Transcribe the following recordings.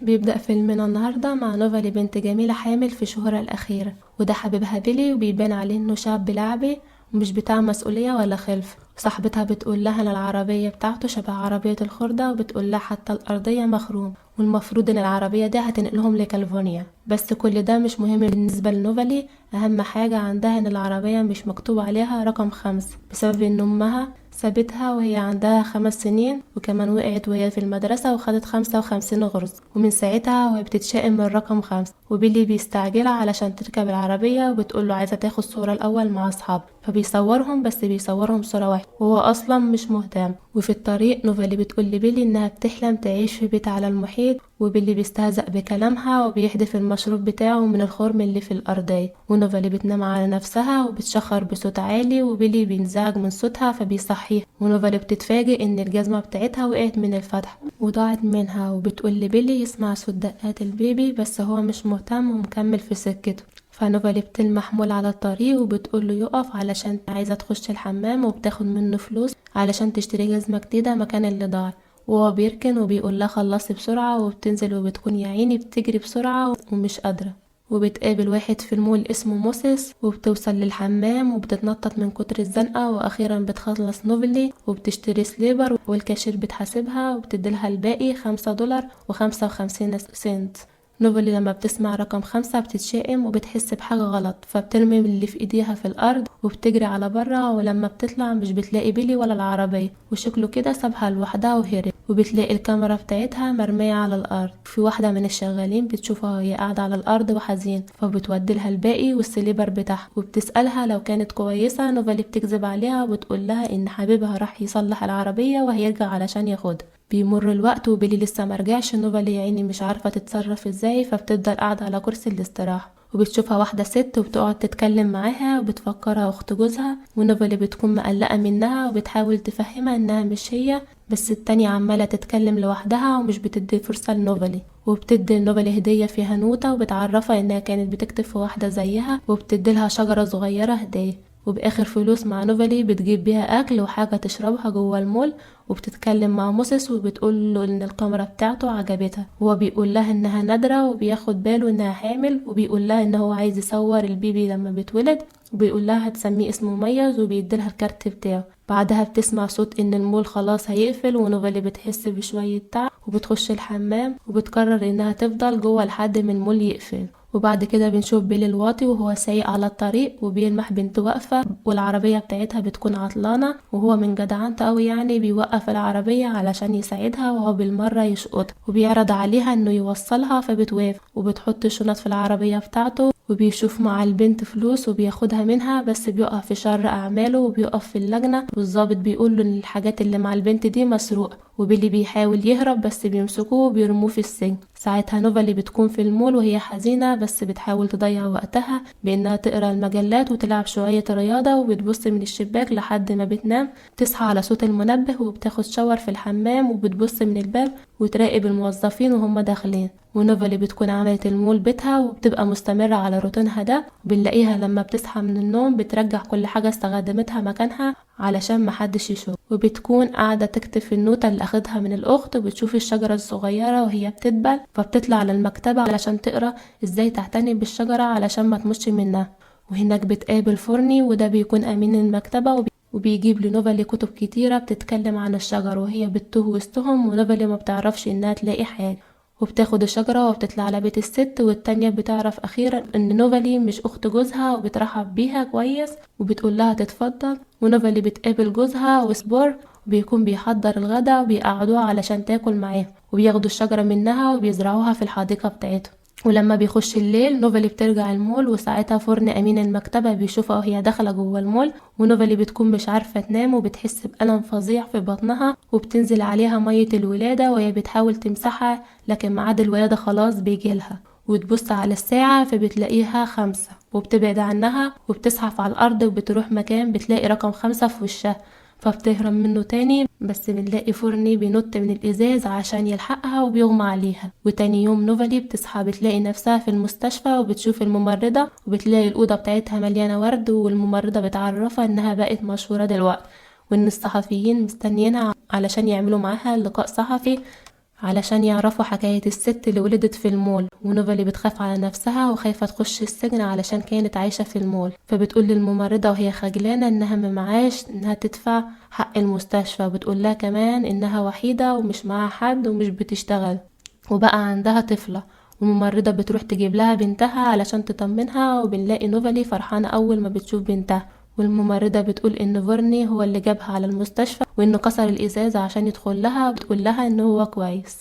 بيبدأ فيلمنا النهاردة مع نوفالي بنت جميلة حامل في شهورها الأخيرة، وده حبيبها بيلي وبيبان عليه إنه شاب لعبي ومش بتاع مسؤولية ولا خلف. صاحبتها بتقول لها إن العربية بتاعته شبه عربية الخردة، وبتقول لها حتى الأرضية مخروم والمفروض إن العربية دي هتنقلهم لكاليفورنيا. بس كل ده مش مهم بالنسبة لنوفالي. أهم حاجة عندها إن العربية مش مكتوب عليها رقم 5 بسبب إن أمها سابتها وهي عندها 5 سنين، وكمان وقعت وهي في المدرسة وخدت 55 غرز، ومن ساعتها وهي بتتشائم من رقم 5. وبيلي بيستعجلها علشان تركب العربية وبتقوله عايزة تاخد صورة الأول مع أصحاب، فبيصورهم بس بيصورهم صورة واحدة وهو أصلا مش مهتم. وفي الطريق نوفالي بتقول لبيلي إنها بتحلم تعيش في بيت على المحيط، وبيلي بيستهزأ بكلامها وبيحدف المشروب بتاعه من الخرم اللي في الأرضية. ونوفالي بتنام على نفسها وبتشخر بصوت عالي، وبيلي بينزعج من صوتها فبيصحيها. ونوفالي بتتفاجئ إن الجزمة بتاعتها وقعت من الفتح وضاعت منها، وبتقول لبيلي يسمع صوت دقات البيبي بس هو مش مهتم ومكمل في سكته. فنوفالي بتلمح مول على الطريق وبتقوله يقف علشان عايزة تخش الحمام، وبتاخد منه فلوس علشان تشتري جزمة جديدة مكان اللي ضاع. وهو بيركن وبيقول لها خلصي بسرعة، وبتنزل وبتكون يا عيني بتجري بسرعة ومش قادرة. وبتقابل واحد في المول اسمه موسيس، وبتوصل للحمام وبتتنطط من كتر الزنقة، واخيرا بتخلص نوفلي وبتشتري سليبر، والكاشير بتحاسبها وبتديلها الباقي $5 و55 سنت. نوفلي لما بتسمع رقم 5 بتتشائم وبتحس بحاجة غلط، فبترمي اللي في ايديها في الارض وبتجري على برا. ولما بتطلع مش بتلاقي بيلي ولا العربية، وشكله كده سابها لوحدها وهرب. وبتلاقي الكاميرا بتاعتها مرمية على الارض. في واحدة من الشغالين بتشوفها وهي قاعدة على الارض وحزين، فبتوديلها الباقي والسليبر بتاعها وبتسألها لو كانت كويسة. نوفالي بتكذب عليها وبتقول لها ان حبيبها راح يصلح العربية وهيرجع علشان ياخدها. بيمر الوقت وبيلي لسه مرجعش. نوفالي يا عيني مش عارفة تتصرف ازاي، فبتفضل قاعدة على كرسي الاستراحة، وبتشوفها واحدة ست وبتقعد تتكلم معاها وبتفكرها اخت جوزها. ونوفالي بتكون مقلقة منها وبتحاول تفهمها انها مش هي، بس التانية عمالة تتكلم لوحدها ومش بتدي فرصة لنوفالي. وبتدي لنوفالي هدية فيها نوتة وبتعرفها انها كانت بتكتب في واحدة زيها، وبتديلها شجرة صغيرة هدية. وبآخر فلوس مع نوفالي بتجيب بيها أكل وحاجة تشربها جوه المول، وبتتكلم مع موسيس وبتقول له ان الكاميرا بتاعته عجبتها. هو بيقول لها انها نادرة وبياخد باله انها حامل، وبيقول لها ان هو عايز يصور البيبي لما بيتولد، وبيقول لها هتسميه اسم مميز وبيديلها الكارت بتاعه. بعدها بتسمع صوت ان المول خلاص هيقفل، ونوفالي بتحس بشوية تعب وبتخش الحمام وبتقرر انها تفضل جوه لحد ما المول يقفل. وبعد كده بنشوف بيلي الواطي وهو سايق على الطريق وبيلمح بنت واقفة، والعربية بتاعتها بتكون عطلانة، وهو من جدعنته قوي يعني بيوقف العربية علشان يساعدها وهو بالمرة يشقط، وبيعرض عليها انه يوصلها فبتوافق وبتحط الشنط في العربية بتاعته. وبيشوف مع البنت فلوس وبياخدها منها، بس بيقف في شر اعماله وبيقف في اللجنة، والضابط بيقول له ان الحاجات اللي مع البنت دي مسروقة. وبيلي بيحاول يهرب بس بيمسكوه وبيرموه في السجن. ساعتها نوفالي بتكون في المول وهي حزينة، بس بتحاول تضيع وقتها بانها تقرا المجلات وتلعب شوية رياضة، وبتبص من الشباك لحد ما بتنام. تصحى على صوت المنبه وبتاخد شاور في الحمام، وبتبص من الباب وتراقب الموظفين وهم داخلين. ونوفالي بتكون عملت المول بيتها وبتبقى مستمرة على روتينها ده. وبنلاقيها لما بتصحى من النوم بترجع كل حاجة استخدمتها مكانها علشان محدش يشوف، وبتكون قاعدة تكتب في النوتة اللي اخدها من الاخت، وبتشوف الشجرة الصغيرة وهي بتدبل، فبتطلع على المكتبة علشان تقرا ازاي تعتني بالشجرة علشان ما تموتش منها. وهناك بتقابل فورني وده بيكون امين المكتبة، وبيجيب لنوفالي كتب كتيرة بتتكلم عن الشجر، وهي بتتوه وسطهم ونوفالي ما بتعرفش انها تلاقي حاجة. وبتاخد الشجرة وبتطلع على بيت الست، والتانية بتعرف أخيرا إن نوفالي مش أخت جوزها وبترحب بيها كويس وبتقول لها تتفضل. ونوفالي بتقابل جوزها وسبور، وبيكون بيحضر الغدا وبيقعدوها علشان تاكل معاه، وبياخدوا الشجرة منها وبيزرعوها في الحديقة بتاعتهم. ولما بيخش الليل نوفالي بترجع المول، وساعتها فرن امين المكتبة بيشوفها وهي داخلة جوه المول. ونوفالي بتكون مش عارفة تنام وبتحس بألم فظيع في بطنها، وبتنزل عليها مية الولادة وهي بتحاول تمسحها، لكن ميعاد الولادة خلاص بيجيلها. وتبص على الساعة فبتلاقيها 5، وبتبعد عنها وبتزحف على الأرض وبتروح مكان بتلاقي رقم 5 في وشها، فبتهرب منه تاني. بس بنلاقي فورني بينط من الإزاز عشان يلحقها وبيغمى عليها. وتاني يوم نوفالي بتصحى بتلاقي نفسها في المستشفى وبتشوف الممرضة، وبتلاقي الأوضة بتاعتها مليانة ورد، والممرضة بتعرفها إنها بقت مشهورة دلوقتي، وإن الصحفيين مستنيينها علشان يعملوا معاها لقاء صحفي علشان يعرفوا حكاية الست اللي ولدت في المول. ونوفالي بتخاف على نفسها وخايفة تخش السجن علشان كانت عايشة في المول، فبتقول للممرضة وهي خجلانة انها معاش انها تدفع حق المستشفى، وبتقول لها كمان انها وحيدة ومش معاها حد ومش بتشتغل وبقى عندها طفلة. والممرضة بتروح تجيب لها بنتها علشان تطمنها، وبنلاقي نوفالي فرحانة اول ما بتشوف بنتها. والممرضة بتقول ان فورني هو اللي جابها على المستشفى وانه كسر الازازة عشان يدخل لها، وبتقول لها انه هو كويس.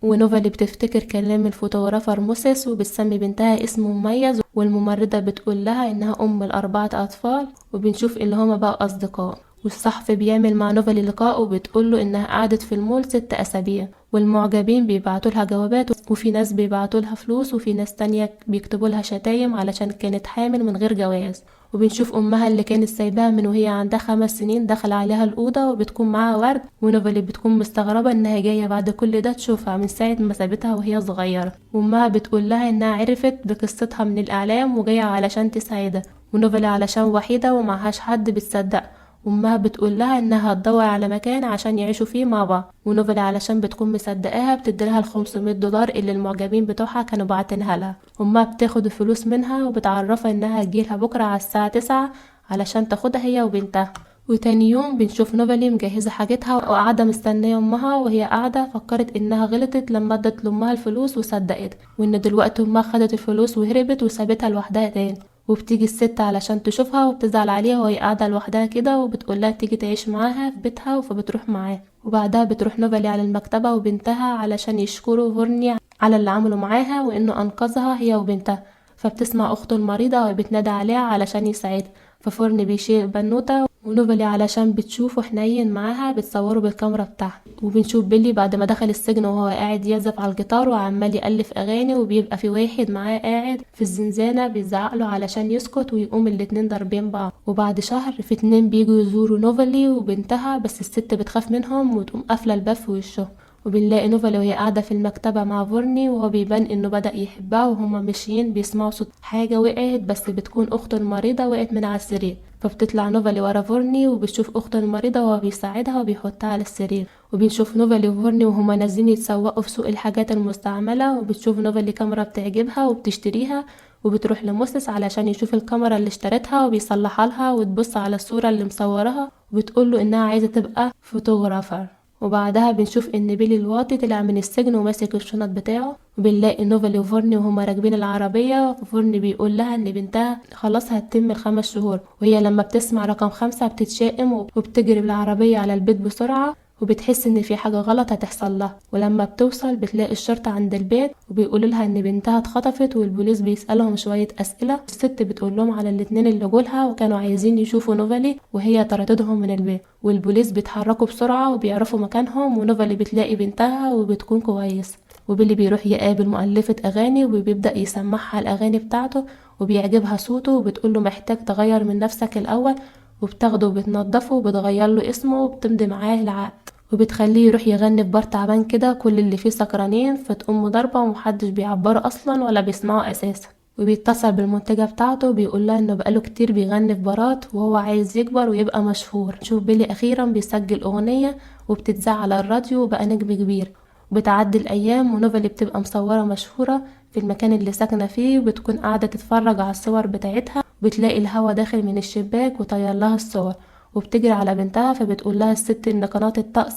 ونوفالي بتفتكر كلام الفوتوغرافر موسيس وبتسمي بنتها اسم مميز. والممرضة بتقول لها انها ام ال4 اطفال، وبنشوف ان هما بقى اصدقاء. والصحفي بيعمل مع نوفالي لقاء وبتقوله انها قعدت في المول 6 اسابيع، والمعجبين بيبعتوا لها جوابات، وفي ناس بيبعتوا لها فلوس، وفي ناس تانية بيكتبوا لها شتايم علشان كانت حامل من غير جواز. وبنشوف امها اللي كانت سايباها من وهي عندها 5 سنين دخل عليها الاوضه وبتكون معاها ورد، ونوفالي بتكون مستغربه انها جايه بعد كل ده تشوفها من ساعه ما سابتها وهي صغيره. وامها بتقول لها انها عرفت بقصتها من الاعلام وجايه علشان تساعدها. ونوفالي علشان وحيده ومعهاش حد بتصدق، وامها بتقول لها انها هتدور على مكان عشان يعيشوا فيه مع بعض. ونوفالي علشان بتكون مصدقاها بتديلها $500 اللي المعجبين بتوعها كانوا باعتينها لها. امها بتاخد الفلوس منها وبتعرفها انها هتجيلها بكره على الساعه 9 علشان تاخدها هي وبنتها. وتاني يوم بنشوف نوفالي مجهزه حاجتها وقاعده مستنيه امها، وهي قاعده فكرت انها غلطت لما ادت لامها الفلوس وصدقت، وان دلوقتي امها خدت الفلوس وهربت وسابتها لوحدها تاني. وبتيجي الست علشان تشوفها وبتزعل عليها وهي قاعدة لوحدها كده، وبتقولها تيجي تعيش معاها في بيتها، فبتروح معاه. وبعدها بتروح نوفالي على المكتبة وبنتها علشان يشكروا فورني على اللي عمله معاها وانه انقذها هي وبنتها. فبتسمع اخته المريضة وبتنادى عليها علشان يساعدها، ففورني بيشيل بنوتة، ونوفالي علشان بتشوفه حنين معاها بتصوره بالكاميرا بتاعها. وبنشوف بيلي بعد ما دخل السجن وهو قاعد يعزف على الجيتار وعمال يألف اغاني، وبيبقى في واحد معاه قاعد في الزنزانة بيزعقله علشان يسكت، ويقوم الاتنين ضاربين بعض. وبعد شهر في 2 بيجوا يزوروا نوفالي وبنتها، بس الست بتخاف منهم وتقوم قافلة الباب في وشه. وبنلاقي نوفالي وهي قاعدة في المكتبة مع فورني، وهو بيبان انه بدأ يحبها، وهما ماشيين بيسمعوا صوت حاجة وقعت، بس بتكون اخته المريضة وقعت من على السرير. فبتطلع نوفالي ورا فورني وبتشوف اخته المريضة وهو بيساعدها وبيحطها على السرير. وبنشوف نوفالي وفورني وهما نازلين يتسوقوا في سوق الحاجات المستعملة، وبتشوف نوفالي كاميرا بتعجبها وبتشتريها، وبتروح لموسيس علشان يشوف الكاميرا اللي اشترتها وبيصلحها لها، وتبص على الصورة اللي مصورها وبتقوله انها عايزة تبقى فوتوغرافر. وبعدها بنشوف ان بيلي الواطي طلع من السجن وماسك الشنط بتاعه، وبنلاقي نوفالي وفورني وهما راكبين العربية، وفورني بيقول لها ان بنتها خلاص هتتم ال5 شهور، وهي لما بتسمع رقم 5 بتتشائم وبتجري بالعربية على البيت بسرعة، وبتحس ان في حاجة غلط هتحصل لها. ولما بتوصل بتلاقي الشرطة عند البيت وبيقولوا لها ان بنتها اتخطفت، والبوليس بيسألهم شوية اسئلة. الست بتقول لهم على الاتنين اللي جولها وكانوا عايزين يشوفوا نوفالي وهي طردتهم من البيت. والبوليس بيتحركوا بسرعة وبيعرفوا مكانهم، ونوفالي بتلاقي بنتها وبتكون كويس. وبيلي بيروح يقابل مؤلفة اغاني وبيبدأ يسمعها الاغاني بتاعته، وبيعجبها صوته وبتقوله محتاج تغير من نفسك الاول، وبتاخده وبتنضفه وبتغيرله اسمه وبتمضي معاه العقد، وبتخليه يروح يغني في بار تعبان كده كل اللي فيه سكرانين، فتقوم ضربة ومحدش بيعبره اصلا ولا بيسمعه اساسا. وبيتصل بالمنتجة بتاعته بيقولها انه بقاله كتير بيغني في بارات وهو عايز يكبر ويبقى مشهور. نشوف بيلي اخيرا بيسجل اغنية وبتتذاع على الراديو وبقى نجم كبير. وبتعدي الايام ونوفالي بتبقى مصورة مشهورة في المكان اللي ساكنة فيه، وبتكون قاعدة تتفرج على الصور بتاعتها، وبتلاقي الهوا داخل من الشباك وطير لها الصور، وبتجري على بنتها فبتقول لها الست ان قناة الطقس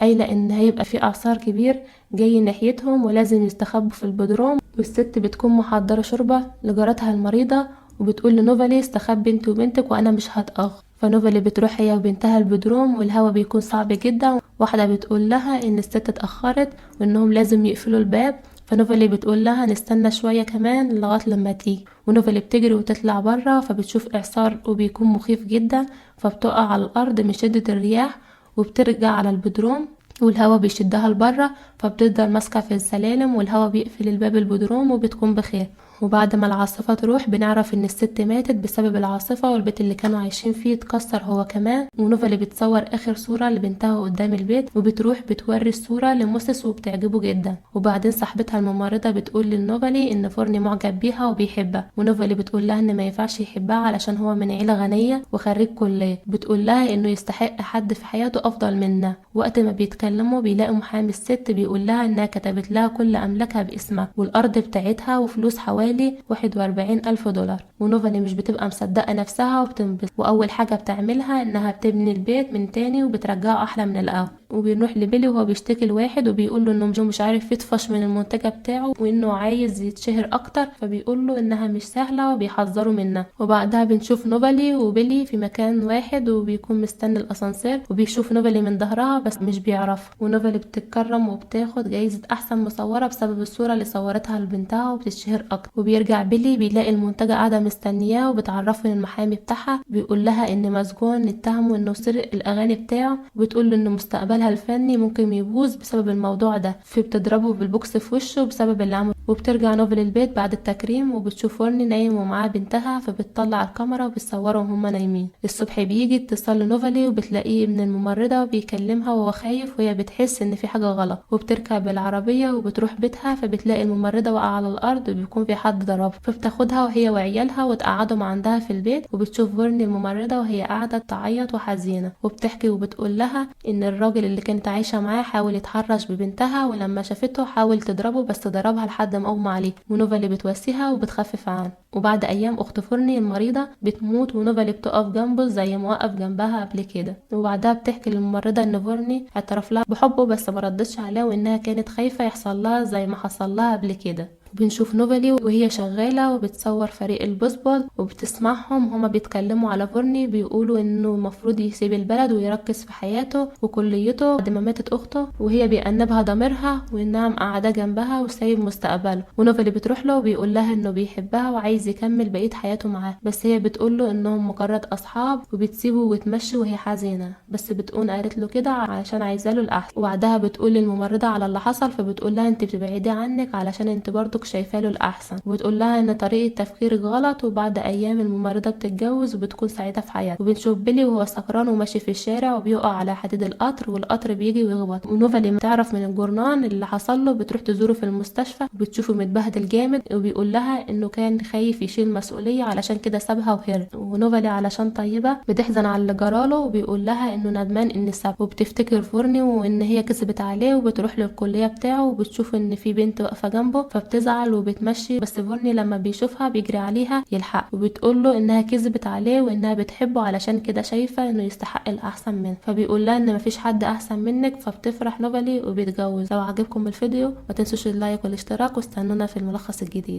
قايلة ان هيبقى في اعصار كبير جاي ناحيتهم ولازم يستخبوا في البدروم. والست بتكون محضرة شوربة لجارتها المريضة، وبتقول لنوفالي استخبي انت وبنتك وانا مش هتأخر. فنوفالي بتروح هي وبنتها البدروم، والهوا بيكون صعب جدا. واحدة بتقول لها ان الست اتأخرت وانهم لازم يقفلوا الباب، فنوفالي بتقول لها نستنى شوية كمان لغاية لما تيجي. ونوفالي بتجري وتطلع برا، فبتشوف اعصار وبيكون مخيف جدا، فبتقع على الارض من شدة الرياح، وبترجع على البدروم والهوا بيشدها لبرا، فبتفضل ماسكة في السلالم والهوا بيقفل الباب البدروم وبتكون بخير. وبعد ما العاصفة تروح بنعرف ان الست ماتت بسبب العاصفة، والبيت اللي كانوا عايشين فيه اتكسر هو كمان. ونوفالي بتصور اخر صورة لبنتها قدام البيت، وبتروح بتوري الصورة لموسيس وبتعجبه جدا. وبعدين صاحبتها الممرضة بتقول لنوفالي ان فورني معجب بيها وبيحبها، ونوفالي بتقول لها ان ما ينفعش يحبها علشان هو من عيلة غنية وخريج كلية. بتقول لها انه يستحق حد في حياته افضل منها. وقت ما بيتكلموا بيلاقوا محامي الست بيقول لها انها كتبت لها كل املاكها باسمها والارض بتاعتها وفلوس حوالي 41,000 دولار. ونوفالي مش بتبقى مصدقة نفسها وبتنبسط، واول حاجة بتعملها انها بتبني البيت من تاني وبترجعه احلى من الاول. وبنروح لبيلي وهو بيشتكي لواحد وبيقول له انه مش عارف يطفش من المنتجة بتاعه وانه عايز يتشهر اكتر، فبيقول له انها مش سهلة وبيحذره منها. وبعدها بنشوف نوفالي وبيلي في مكان واحد وبيكون مستني الاسانسير، وبيشوف نوفالي من ظهرها بس مش بيعرف. ونوفالي بتتكرم وبتاخد جايزة احسن مصورة بسبب الصورة اللي صورتها لبنتها وبتتشهر اكتر. وبيرجع بيلي بيلاقي المنتجة قاعدة مستنياه وبتعرفه المحامي بتاعها، بيقول لها ان مسجون اتهمه انه سرق الاغاني بتاعه، وبتقول له ان مستقبلها الفني ممكن يبوظ بسبب الموضوع ده، فبتضربه بالبوكس في وشه بسبب اللي عمله. وبترجع نوفل البيت بعد التكريم وبتشوف فورني نايم ومعاه بنتها، فبتطلع الكاميرا وبتصورهم هما نايمين. الصبح بيجي اتصال لنوفالي وبتلاقيه ابن الممرضة وبيكلمها وهو خايف، وهي بتحس ان في حاجة غلط وبتركب العربية وبتروح بيتها، فبتلاقي الممرضة واقعة على الارض وبيكون في حد ضربها، فبتاخدها وهي وعيالها وتقعدهم عندها في البيت. وبتشوف فورني الممرضة وهي قاعدة تعيط وحزينة وبتحكي وبتقول لها ان الراجل اللي كانت عايشة معاه حاول يتحرش ببنتها، ولما شافته حاول تضربه بس ضربها لحد ما اغمى عليه. ونوفالي بتواسيها وبتخفف عنه. وبعد ايام اخت فورني المريضة بتموت ونوفالي بتقف جنبه زي ما وقف جنبها قبل كده. وبعدها بتحكي للممرضة ان فورني اعترف لها بحبه بس ما ردتش عليه، وانها كانت خايفة يحصل لها زي ما حصل لها قبل كده. بنشوف نوفالي وهي شغالة وبتصور فريق البيسبول وبتسمعهم هما بيتكلموا على فورني، بيقولوا انه المفروض يسيب البلد ويركز في حياته وكليته بعد ما ماتت اخته، وهي بيأنبها ضميرها وانها مقعدة جنبها وسايب مستقبله. ونوفالي بتروح له وبيقول لها انه بيحبها وعايز يكمل بقية حياته معاه، بس هي بتقول له انهم مجرد اصحاب وبتسيبه وتمشي وهي حزينة، بس بتكون قالت له كده علشان عايزاله الاحسن. وبعدها بتقول للممرضة على اللي حصل، فبتقول لها انت بتبعدي عنك علشان انت برضو شايفاه له الاحسن، وبتقول لها ان طريقه تفكيرك غلط. وبعد ايام الممرضه بتتجوز وبتكون سعيده في حياتها. وبنشوف بيلي وهو سكران وماشي في الشارع وبيقع على حديد القطر والقطر بيجي ويخبط. ونوفالي بتعرف من الجورنان اللي حصل له، بتروح تزوره في المستشفى وبتشوفه متبهدل جامد، وبيقول لها انه كان خايف يشيل مسؤوليه علشان كده سابها وهرب. ونوفالي علشان طيبه بتحزن على اللي جراله وبيقول لها انه ندمان ان ساب، وبتفتكر فورني وان هي كسبت عليه. وبتروح للكليه بتاعه وبتشوف ان في بنت واقفه جنبه، فبتزعل وبتمشي، بس فورني لما بيشوفها بيجري عليها يلحق، وبتقول له انها كذبت عليه وانها بتحبه علشان كده شايفه انه يستحق الاحسن منه، فبيقول لها ان مفيش حد احسن منك، فبتفرح نوفالي وبيتجوز. لو عجبكم الفيديو ما تنسوش اللايك والاشتراك واستنونا في الملخص الجديد.